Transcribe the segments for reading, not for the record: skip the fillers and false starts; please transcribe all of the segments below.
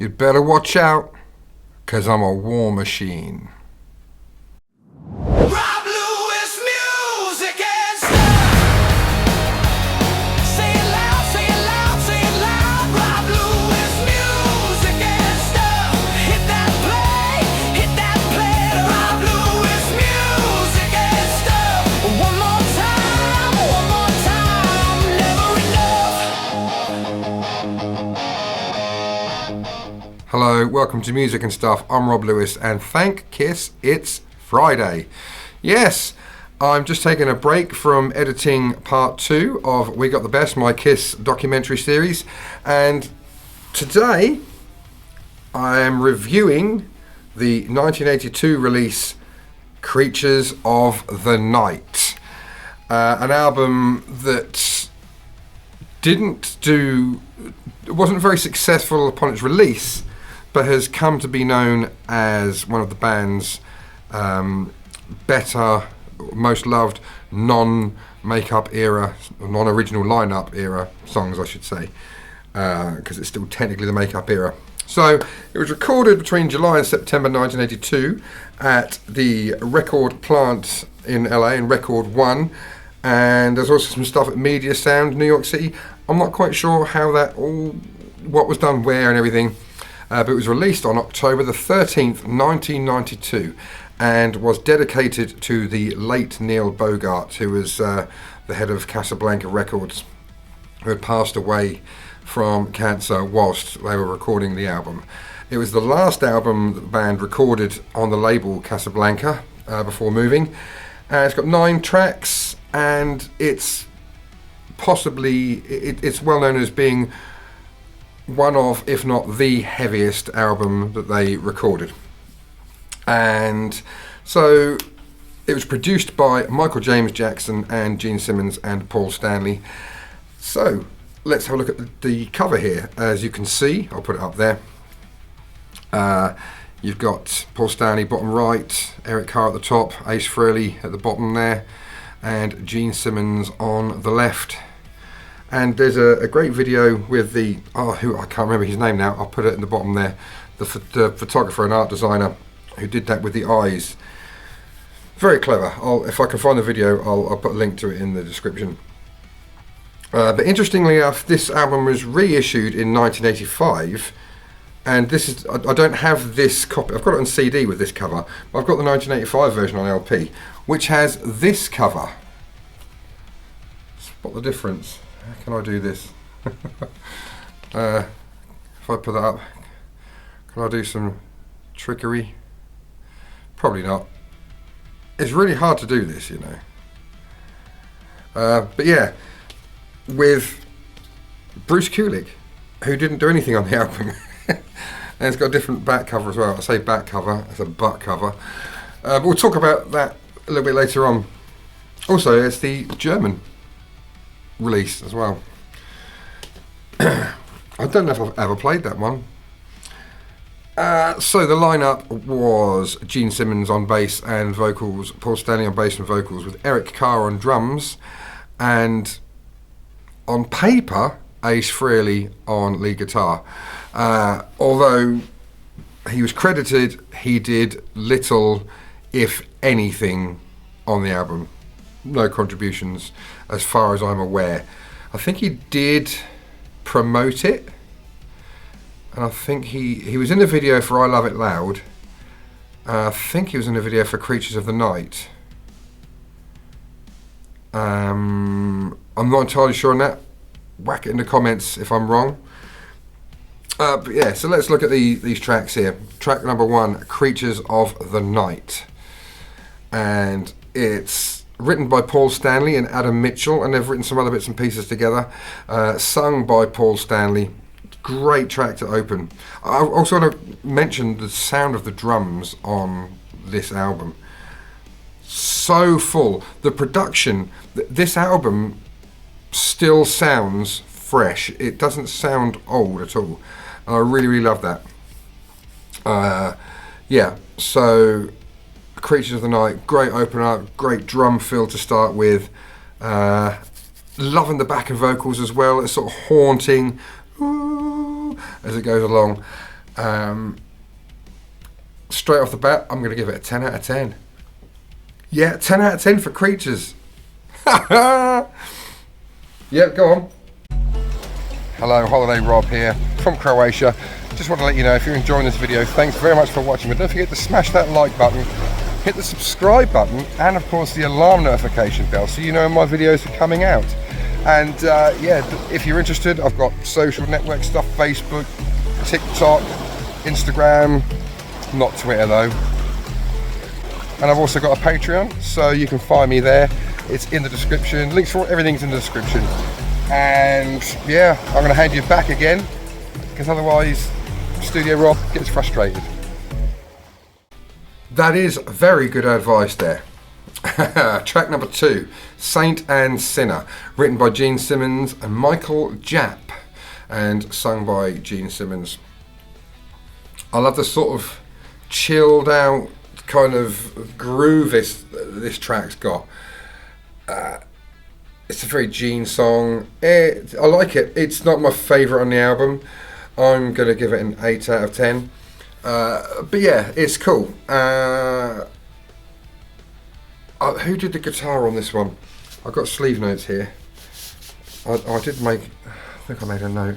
You'd better watch out, 'cause I'm a war machine. Hello, welcome to Music and Stuff. I'm Rob Lewis, and thank Kiss, it's Friday. Yes, I'm just taking a break from editing part 2 of We Got the Best, my Kiss documentary series, and today I am reviewing the 1982 release Creatures of the Night, an album that wasn't very successful upon its release, but has come to be known as one of the band's better, most loved non-makeup era, non-original lineup era songs, I should say, because it's still technically the makeup era. So it was recorded between July and September 1982 at the Record Plant in LA, in Record One, and there's also some stuff at Media Sound, New York City. I'm not quite sure what was done where and everything. But it was released on October the 13th, 1992, and was dedicated to the late Neil Bogart, who was the head of Casablanca Records, who had passed away from cancer whilst they were recording the album. It was the last album that the band recorded on the label Casablanca before moving. It's got 9 tracks, and it's well known as being one of, if not the heaviest album that they recorded. And so it was produced by Michael James Jackson and Gene Simmons and Paul Stanley. So let's have a look at the cover here. As you can see, I'll put it up there. You've got Paul Stanley bottom right, Eric Carr at the top, Ace Frehley at the bottom there, and Gene Simmons on the left. And there's a great video with I can't remember his name now, I'll put it in the bottom there, the photographer and art designer who did that with the eyes. Very clever. If I can find the video, I'll put a link to it in the description. But interestingly enough, this album was reissued in 1985, and I don't have this copy. I've got it on CD with this cover, but I've got the 1985 version on LP, which has this cover. Spot the difference. How can I do this? If I put that up, can I do some trickery? Probably not. It's really hard to do this, you know. But yeah, with Bruce Kulick, who didn't do anything on the album. And it's got a different back cover as well. I say back cover, it's a butt cover. But we'll talk about that a little bit later on. Also, it's the German release as well. I don't know if I've ever played that one. So the lineup was Gene Simmons on bass and vocals, Paul Stanley on bass and vocals, with Eric Carr on drums, and on paper Ace Frehley on lead guitar. Although he was credited, he did little, if anything, on the album. No contributions as far as I'm aware. I think he did promote it, and I think he was in the video for I Love It Loud. I think he was in the video for Creatures of the Night. I'm not entirely sure on that. Whack it in the comments if I'm wrong. But yeah, so let's look at these tracks here. Track number 1, Creatures of the Night, and it's written by Paul Stanley and Adam Mitchell, and they've written some other bits and pieces together. Sung by Paul Stanley. Great track to open. I also want to mention the sound of the drums on this album. So full. The production, this album still sounds fresh. It doesn't sound old at all. And I really, really love that. Yeah, so Creatures of the Night, great opener, great drum fill to start with. Loving the backing vocals as well. It's sort of haunting as it goes along. Straight off the bat, I'm going to give it a 10 out of 10. Yeah, 10 out of 10 for Creatures. Yeah, go on. Hello, Holiday Rob here from Croatia. Just want to let you know, if you're enjoying this video, thanks very much for watching. But don't forget to smash that like button, hit the subscribe button, and of course the alarm notification bell so you know when my videos are coming out. And yeah, if you're interested, I've got social network stuff, Facebook, TikTok, Instagram, not Twitter though. And I've also got a Patreon, so you can find me there. It's in the description. Links for everything's in the description. And yeah, I'm going to hand you back again, because otherwise Studio Rob gets frustrated. That is very good advice there. Track number 2, Saint and Sinner, written by Gene Simmons and Michael Japp, and sung by Gene Simmons. I love the sort of chilled out kind of groove this track's got. It's a very Gene song. I like it. It's not my favourite on the album. I'm going to give it an 8 out of 10. But yeah, it's cool. Who did the guitar on this one? I've got sleeve notes here. I think I made a note.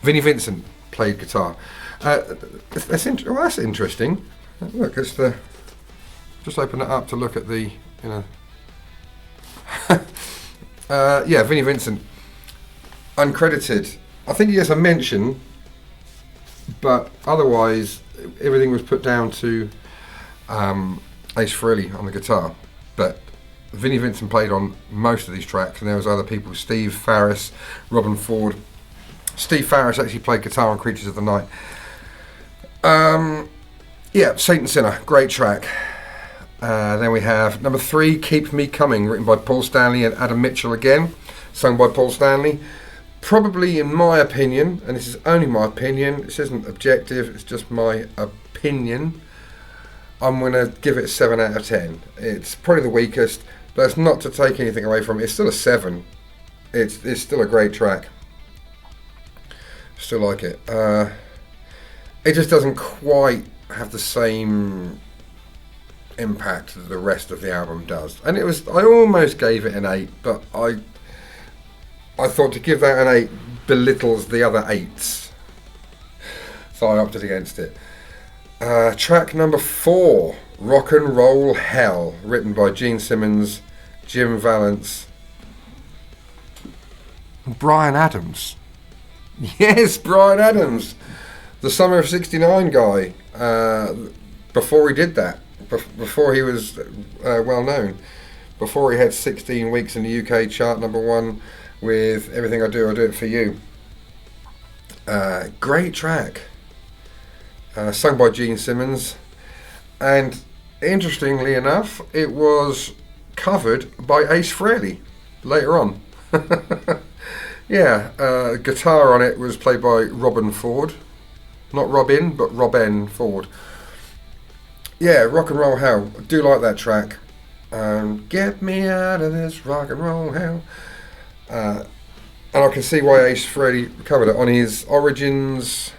Vinnie Vincent played guitar. That's interesting. Look, it's the. Just open it up to look at the, yeah, Vinnie Vincent, uncredited. I think he has a mention, but otherwise everything was put down to Ace Frehley on the guitar. But Vinnie Vincent played on most of these tracks, and there was other people: Steve Farris, Robin Ford. Steve Farris actually played guitar on Creatures of the Night. Yeah, Saint and Sinner, great track. Then we have number 3, Keep Me Coming, written by Paul Stanley and Adam Mitchell again, sung by Paul Stanley. Probably, in my opinion, and this is only my opinion, this isn't objective, it's just my opinion, I'm going to give it a 7 out of 10. It's probably the weakest, but it's not to take anything away from it. It's still a 7. It's still a great track. Still like it. It just doesn't quite have the same impact that the rest of the album does. And I almost gave it an 8, but I thought to give that an 8 belittles the other 8s. So I opted against it. Track number 4, Rock and Roll Hell, written by Gene Simmons, Jim Vallance, and Bryan Adams. Yes, Bryan Adams, the Summer of '69 guy. Before he did that, before he was well known, before he had 16 weeks in the UK chart #1 with Everything I Do It For You. Great track. Sung by Gene Simmons, and interestingly enough, it was covered by Ace Frehley later on. Yeah, guitar on it was played by Robin Ford, not Robin, but Robin Ford. Yeah, Rock and Roll Hell. I do like that track. Get me out of this rock and roll hell. And I can see why Ace Frehley covered it on his Origins.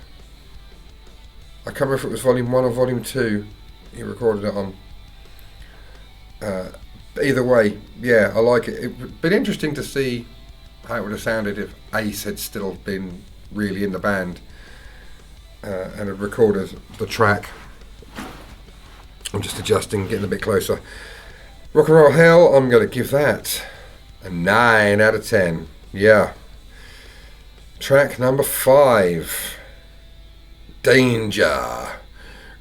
I can't remember if it was Volume 1 or Volume 2 he recorded it on. Either way, yeah, I like it. It'd been interesting to see how it would have sounded if Ace had still been really in the band and had recorded the track. I'm just adjusting, getting a bit closer. Rock and Roll Hell, I'm going to give that a 9 out of 10. Yeah. Track number 5, Danger,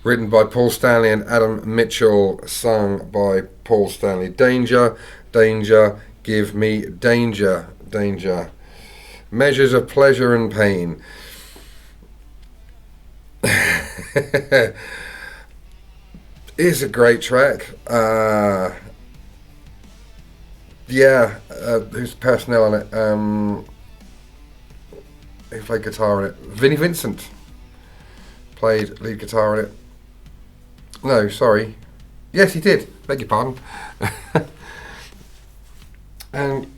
written by Paul Stanley and Adam Mitchell, sung by Paul Stanley. Danger, danger, give me danger, danger. Measures of pleasure and pain. It's a great track. Yeah, who's the personnel on it? Who played guitar on it? Vinnie Vincent played lead guitar on it. No, sorry. Yes, he did. Beg your pardon. And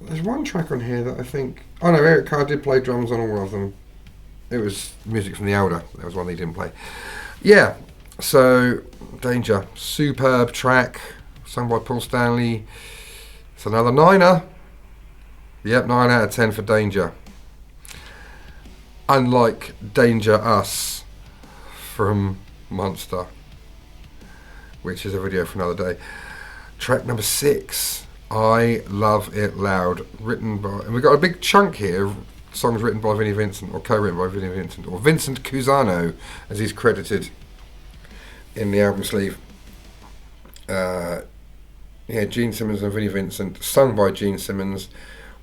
there's one track on here that I think... Oh no, Eric Carr did play drums on all of them. It was music from The Elder. That was one they didn't play. Yeah, so Danger, superb track, sung by Paul Stanley. It's another 9er. Yep, 9 out of 10 for Danger. Unlike Danger Us from Monster, which is a video for another day. Track number 6, I Love It Loud, written by, and we've got a big chunk here of songs written by Vinnie Vincent, or co-written by Vinnie Vincent, or Vincent Cusano, as he's credited in the album sleeve. Gene Simmons and Vinnie Vincent, sung by Gene Simmons,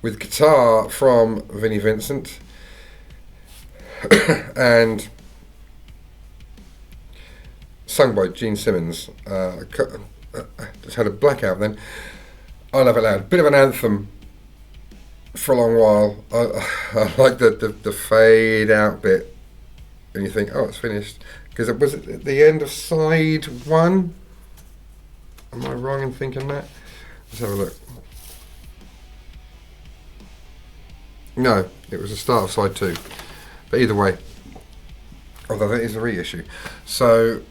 with guitar from Vinnie Vincent, and sung by Gene Simmons. Just had a blackout then. I Love It Loud. Bit of an anthem for a long while. I like the fade out bit, and you think, oh, it's finished, because it was at the end of side 1. Am I wrong in thinking that? Let's have a look. No, it was the start of side 2. But either way, although that is a reissue. So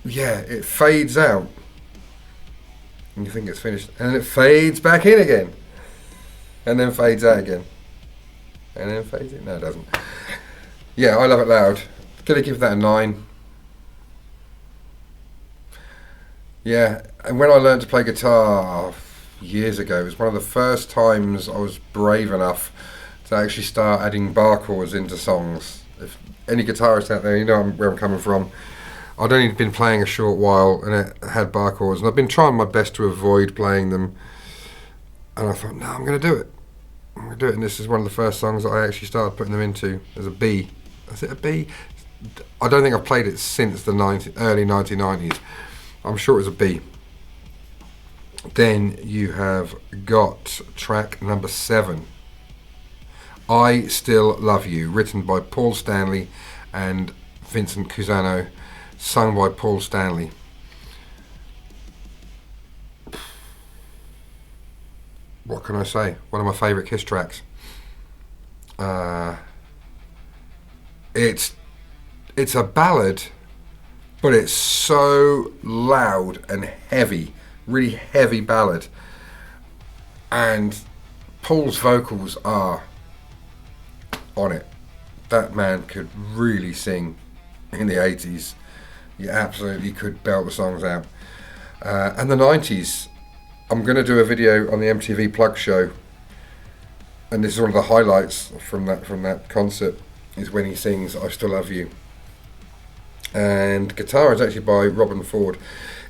yeah, it fades out, and you think it's finished, and then it fades back in again, and then fades out again, and then fades in. No, it doesn't. Yeah, I Love It Loud. Gonna give that a 9. Yeah, and when I learned to play guitar years ago, it was one of the first times I was brave enough to actually start adding bar chords into songs. If any guitarist out there, you know where I'm coming from. I'd only been playing a short while, and it had bar chords, and I've been trying my best to avoid playing them. And I thought, no, I'm going to do it. I'm going to do it. And this is one of the first songs that I actually started putting them into as a B. Is it a B? I don't think I've played it since the early 1990s. I'm sure it was a B. Then you have got track number 7, I Still Love You, written by Paul Stanley and Vincent Cusano, sung by Paul Stanley. What can I say? One of my favourite Kiss tracks. It's a ballad, but it's so loud and heavy, really heavy ballad. And Paul's vocals are on it. That man could really sing in the 80s. You absolutely could belt the songs out. And the 90s, I'm going to do a video on the MTV Plug show, and this is one of the highlights from that concert, is when he sings I Still Love You. And guitar is actually by Robin Ford.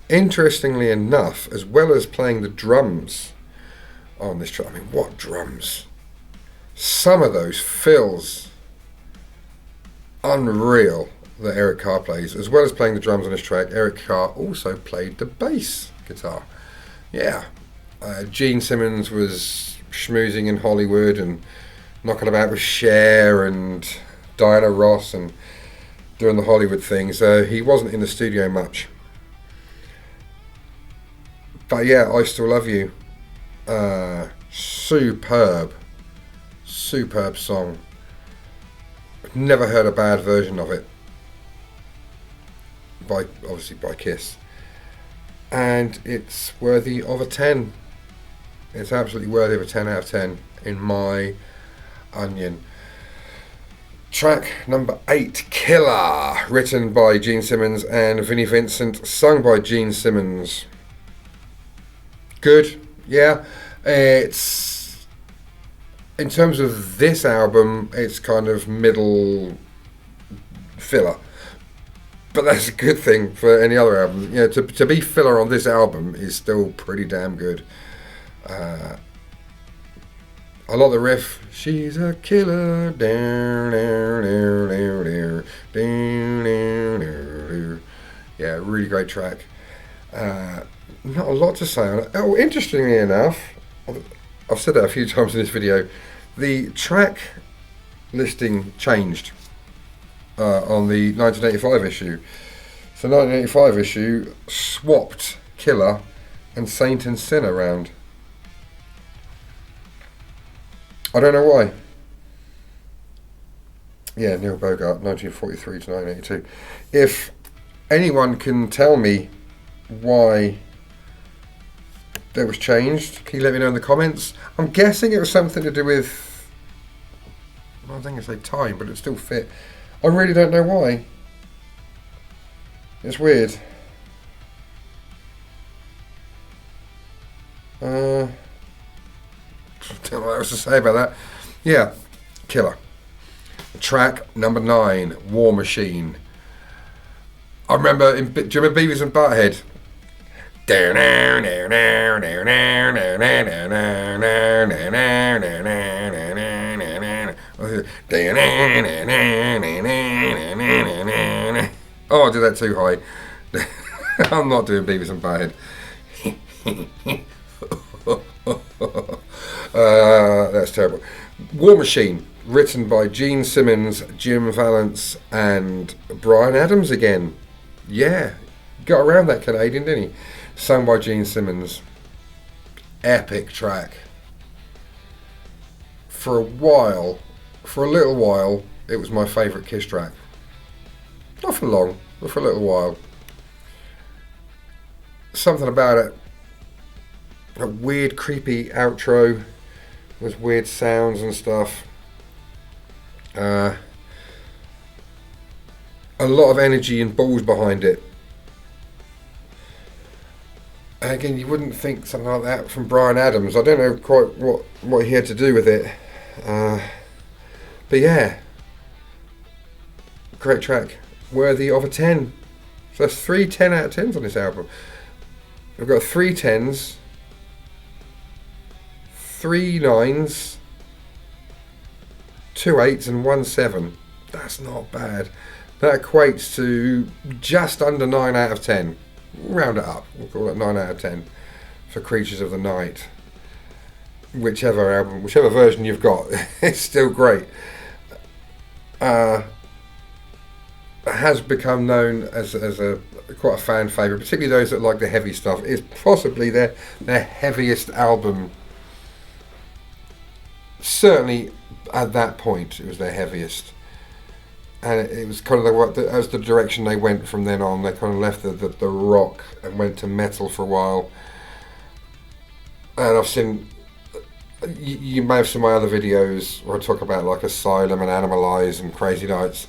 Interestingly enough, as well as playing the drums on this track, I mean, what drums? Some of those fills, unreal, that Eric Carr plays. As well as playing the drums on this track, Eric Carr also played the bass guitar. Yeah, Gene Simmons was schmoozing in Hollywood and knocking about with Cher and Diana Ross and doing the Hollywood thing, so he wasn't in the studio much. But yeah, I Still Love You. Superb song. I've never heard a bad version of it. Obviously by Kiss. And it's worthy of a 10. It's absolutely worthy of a 10 out of 10 in my onion. Track number 8, Killer, written by Gene Simmons and Vinnie Vincent, sung by Gene Simmons. Good, yeah. It's, in terms of this album, it's kind of middle filler. But that's a good thing for any other album. You know, to be filler on this album is still pretty damn good. I like the riff. She's a killer. Yeah, really great track. Not a lot to say on it. Oh, interestingly enough, I've said that a few times in this video, the track listing changed on the 1985 issue. So 1985 issue swapped Killer and Saint and Sin around. I don't know why. Yeah, Neil Bogart, 1943 to 1982. If anyone can tell me why that was changed, can you let me know in the comments? I'm guessing it was something to do with, well, I think I say time, but it still fit. I really don't know why. It's weird. Don't know what else to say about that. Yeah, killer. Track number 9, War Machine. I remember, do you remember Beavis and Butthead? Oh, I did that too high. I'm not doing Beavis and Butthead. That's terrible. War Machine, written by Gene Simmons, Jim Vallance, and Bryan Adams again. Yeah, got around that Canadian, didn't he? Sung by Gene Simmons. Epic track. For a little while, it was my favourite Kiss track. Not for long, but for a little while. Something about it. A weird, creepy outro with weird sounds and stuff. A lot of energy and balls behind it. And again, you wouldn't think something like that from Bryan Adams. I don't know quite what he had to do with it. But yeah, great track. Worthy of a 10. So that's 3 10 out of 10s on this album. We've got 3 10s, 3 9s, 2 8s and 1 7. That's not bad. That equates to just under 9 out of 10. We'll round it up. We'll call it 9 out of 10 for Creatures of the Night. Whichever version you've got, it's still great. Has become known as a quite a fan favourite, particularly those that like the heavy stuff. It's possibly their heaviest album. Certainly at that point, it was their heaviest. And it was kind of as the direction they went from then on. They kind of left the rock and went to metal for a while. And I've seen, you may have seen my other videos where I talk about like Asylum and Animalize and Crazy Nights.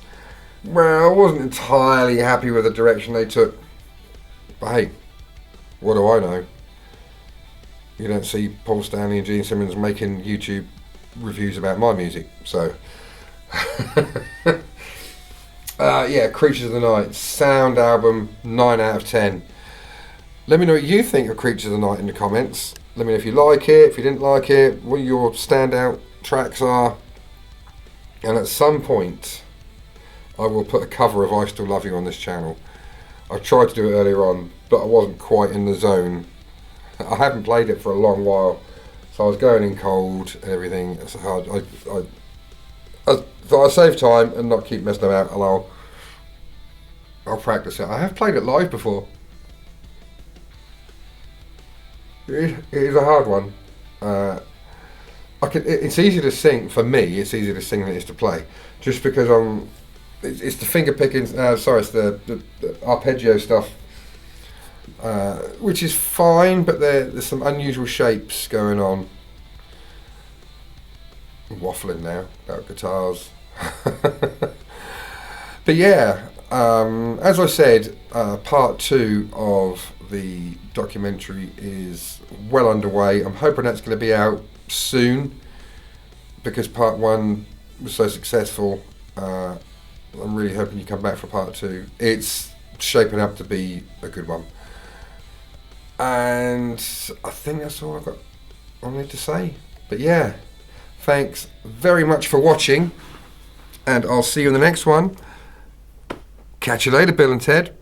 Well, I wasn't entirely happy with the direction they took. But hey, what do I know? You don't see Paul Stanley and Gene Simmons making YouTube reviews about my music, so... yeah, Creatures of the Night, sound album, 9 out of 10. Let me know what you think of Creatures of the Night in the comments. Let me know if you like it, if you didn't like it, what your standout tracks are. And at some point, I will put a cover of I Still Love You on this channel. I tried to do it earlier on, but I wasn't quite in the zone. I haven't played it for a long while, so I was going in cold and everything. So I thought I'd save time and not keep messing about, and I'll practice it. I have played it live before. It is a hard one. It's easier to sing, for me, it's easier to sing than it is to play. Just because it's the finger picking, it's the arpeggio stuff, which is fine, but there's some unusual shapes going on. I'm waffling now about guitars. But yeah, as I said, part 2 of the documentary is well underway. I'm hoping that's going to be out soon, because part 1 was so successful. I'm really hoping you come back for part 2. It's shaping up to be a good one. And I think that's all I need to say. But yeah, thanks very much for watching, and I'll see you in the next one. Catch you later, Bill and Ted.